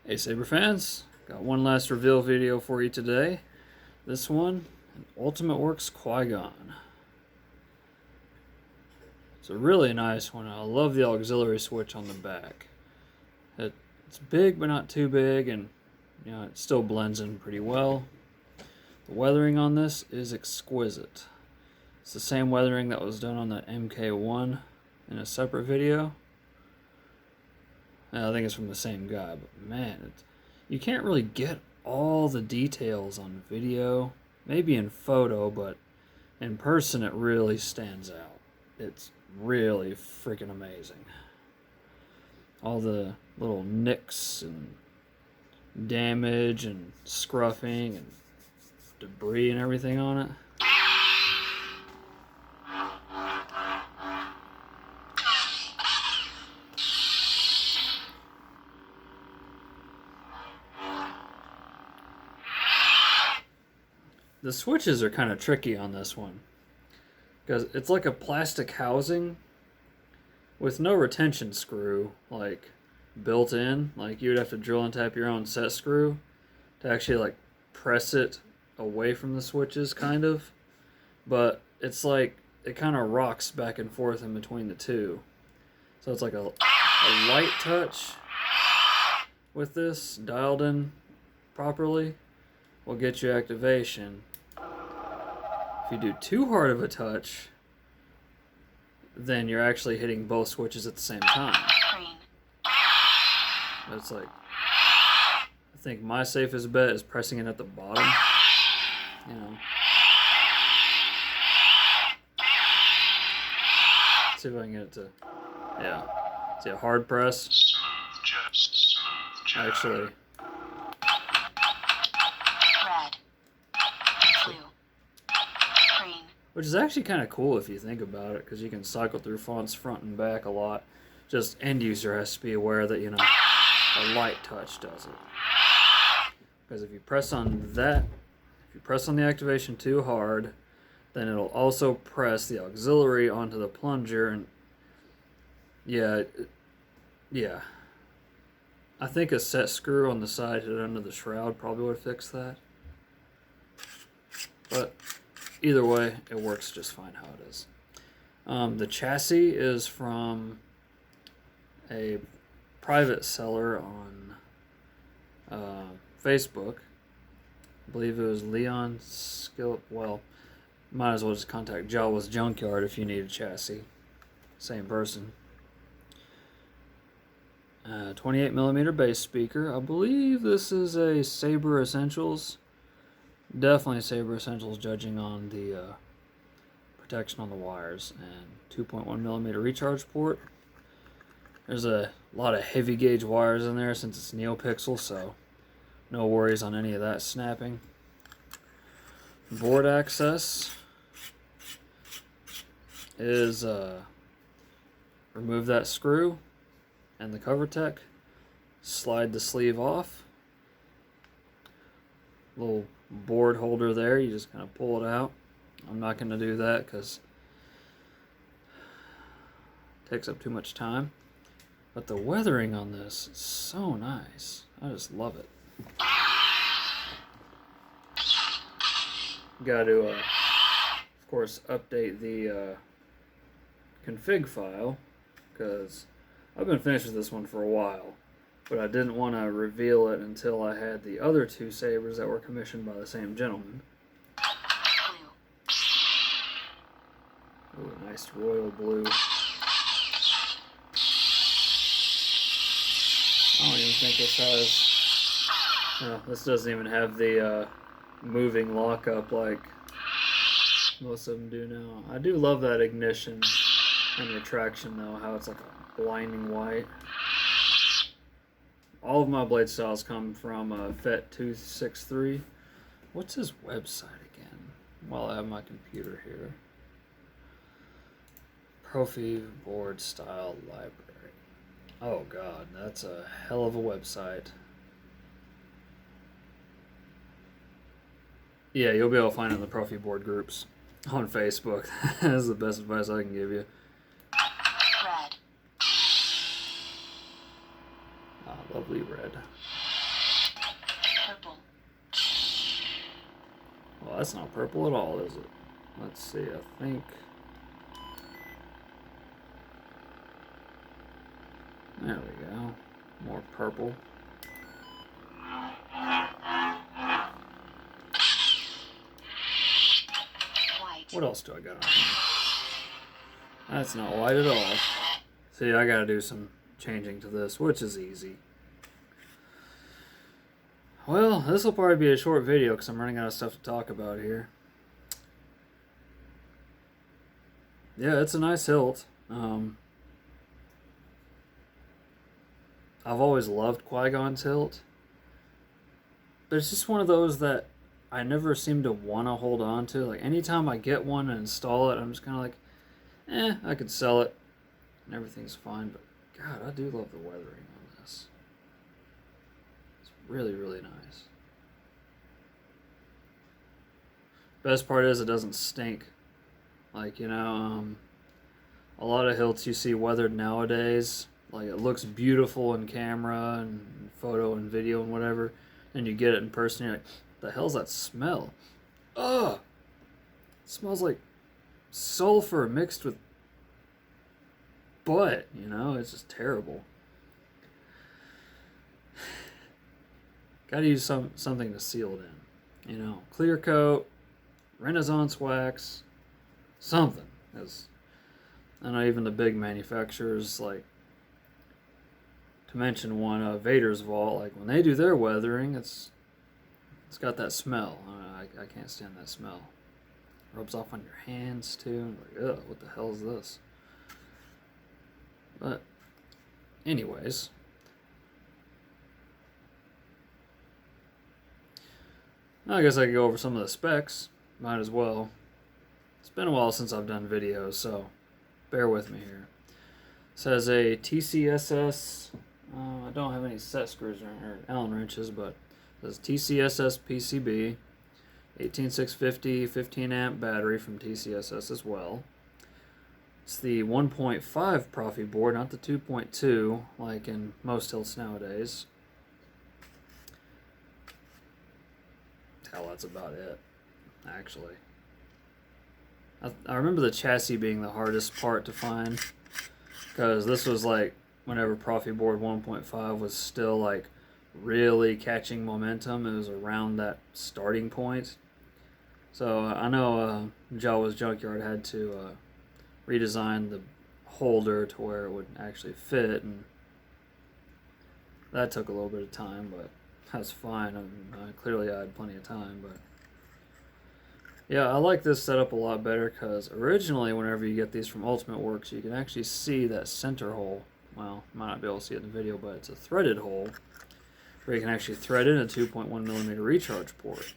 Hey Saber fans, got one last reveal video for you today. This one, an Ultimate Works Qui Gon. It's a really nice one. I love the auxiliary switch on the back. It's big but not too big, and it still blends in pretty well. The weathering on this is exquisite. It's the same weathering that was done on the MK1 in a separate video. I think it's from the same guy, but man, you can't really get all the details on video. Maybe in photo, but in person it really stands out. It's really freaking amazing. All the little nicks and damage and scruffing and debris and everything on it. The switches are kind of tricky on this one because it's like a plastic housing with no retention screw like built in. Like you would have to drill and tap your own set screw to actually like press it away from the switches, kind of. But it's like it kind of rocks back and forth in between the two. So it's like a light touch with this dialed in properly will get you activation. If you do too hard of a touch, then you're actually hitting both switches at the same time. It's like, I think my safest bet is pressing it at the bottom. See if I can get it to, yeah. See a hard press? Actually. Which is actually kind of cool if you think about it, because you can cycle through fonts front and back a lot. Just end user has to be aware that, a light touch does it. Because if you press on that, if you press on the activation too hard, then it'll also press the auxiliary onto the plunger, and yeah. I think a set screw on the side hit under the shroud probably would fix that. But either way, it works just fine how it is. The chassis is from a private seller on Facebook. I believe it was Leon Skill. Well, might as well just contact Jawa's Junkyard if you need a chassis. Same person. 28mm bass speaker. I believe this is a Saber Essentials. Definitely Saber Essentials, judging on the protection on the wires, and 2.1mm recharge port. There's a lot of heavy gauge wires in there since it's Neopixel, so no worries on any of that snapping. Board access is remove that screw and the cover tech, slide the sleeve off. Little board holder there, you just kind of pull it out. I'm not going to do that because it takes up too much time. But the weathering on this is so nice. I just love it. Got to, of course, update the config file, because I've been finished with this one for a while. But I didn't want to reveal it until I had the other two sabers that were commissioned by the same gentleman. Ooh, nice royal blue. I don't even think this has... No, this doesn't even have the moving lockup like most of them do now. I do love that ignition and retraction though, how it's like a blinding white. All of my blade styles come from FET263. What's his website again? While I have my computer here. Proffie board style library. Oh god, that's a hell of a website. Yeah, you'll be able to find it in the Proffie board groups on Facebook. That's the best advice I can give you. Lovely red. Purple. Well, that's not purple at all, is it? Let's see, I think... There we go. More purple. White. What else do I got on here? That's not white at all. See, I gotta do some changing to this, which is easy. Well, this will probably be a short video because I'm running out of stuff to talk about here. Yeah, it's a nice hilt. I've always loved Qui Gon's hilt, but it's just one of those that I never seem to want to hold on to. Like, anytime I get one and install it, I'm just kind of like, I could sell it and everything's fine. But God, I do love the weathering on this. It's really, really nice. Best part is it doesn't stink. Like, you know, a lot of hilts you see weathered nowadays, like, it looks beautiful in camera and photo and video and whatever, and you get it in person, you're like, the hell's that smell? Ugh! It smells like sulfur mixed with butt, you know? It's just terrible. Gotta use something to seal it in. You know, clear coat, Renaissance wax, something. I know even the big manufacturers, like, to mention one, Vader's Vault, like, when they do their weathering, it's got that smell. I can't stand that smell. Rubs off on your hands too. Like, ugh, what the hell is this? But, anyways, I guess I could go over some of the specs. Might as well. It's been a while since I've done videos, so bear with me here. It says a TCSS. I don't have any set screws or Allen wrenches, but it says TCSS PCB, 18650 15 amp battery from TCSS as well. It's the 1.5 Proffie board, not the 2.2 like in most hilts nowadays. Hell, that's about it, actually. I remember the chassis being the hardest part to find, because this was like whenever Proffie board 1.5 was still like really catching momentum. It was around that starting point. So I know Jawa's Junkyard had to redesign the holder to where it would actually fit, and that took a little bit of time, but that's fine. I mean, clearly I had plenty of time, but yeah, I like this setup a lot better because originally whenever you get these from Ultimate Works, you can actually see that center hole. Well, you might not be able to see it in the video, but it's a threaded hole where you can actually thread in a 2.1mm recharge port.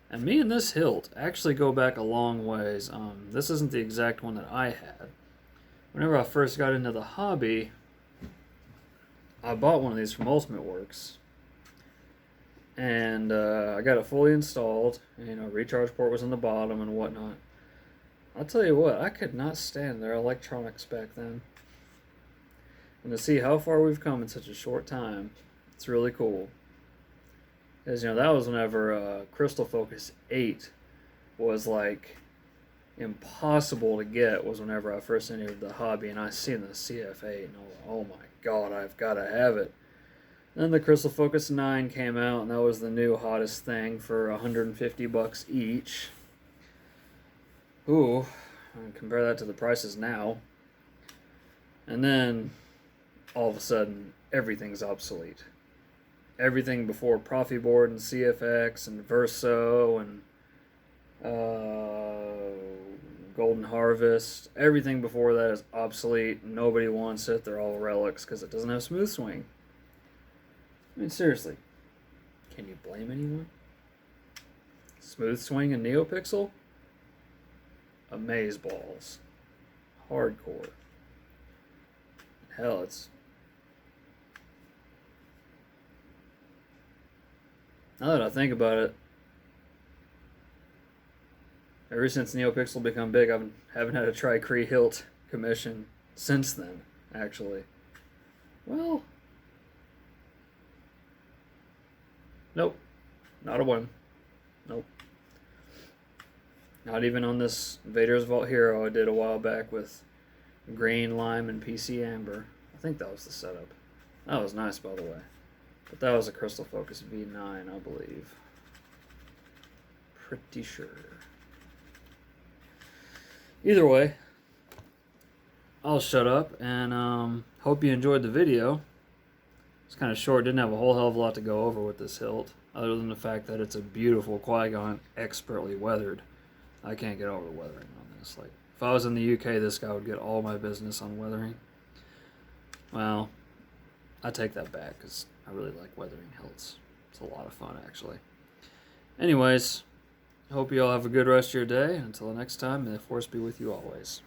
And me and this hilt actually go back a long ways. This isn't the exact one that I had. Whenever I first got into the hobby, I bought one of these from Ultimate Works. And I got it fully installed. You know, recharge port was in the bottom and whatnot. I'll tell you what, I could not stand their electronics back then. And to see how far we've come in such a short time, it's really cool. Because, you know, that was whenever Crystal Focus 8 was like impossible to get, was whenever I first entered the hobby and I seen the CF8 and I was like, oh my god, I've got to have it. Then the Crystal Focus 9 came out, and that was the new hottest thing for $150 each. Ooh, compare that to the prices now. And then, all of a sudden, everything's obsolete. Everything before Proffie board and CFX and Verso and Golden Harvest, everything before that is obsolete. Nobody wants it. They're all relics because it doesn't have smooth swing. I mean, seriously, can you blame anyone? Smooth swing and Neopixel? Amazeballs. Hardcore. Hell, it's... Now that I think about it, ever since Neopixel become big, I haven't had a Tri-Cree hilt commission since then, actually. Well... Nope. Not a one. Nope. Not even on this Vader's Vault Hero I did a while back with Green, Lime, and PC Amber. I think that was the setup. That was nice, by the way. But that was a Crystal Focus V9, I believe. Pretty sure. Either way, I'll shut up and hope you enjoyed the video. It's kind of short, didn't have a whole hell of a lot to go over with this hilt, other than the fact that it's a beautiful Qui Gon, expertly weathered. I can't get over weathering on this. Like, if I was in the UK, this guy would get all my business on weathering. Well, I take that back because I really like weathering hilts. It's a lot of fun, actually. Anyways, I hope you all have a good rest of your day. Until next time, may the Force be with you always.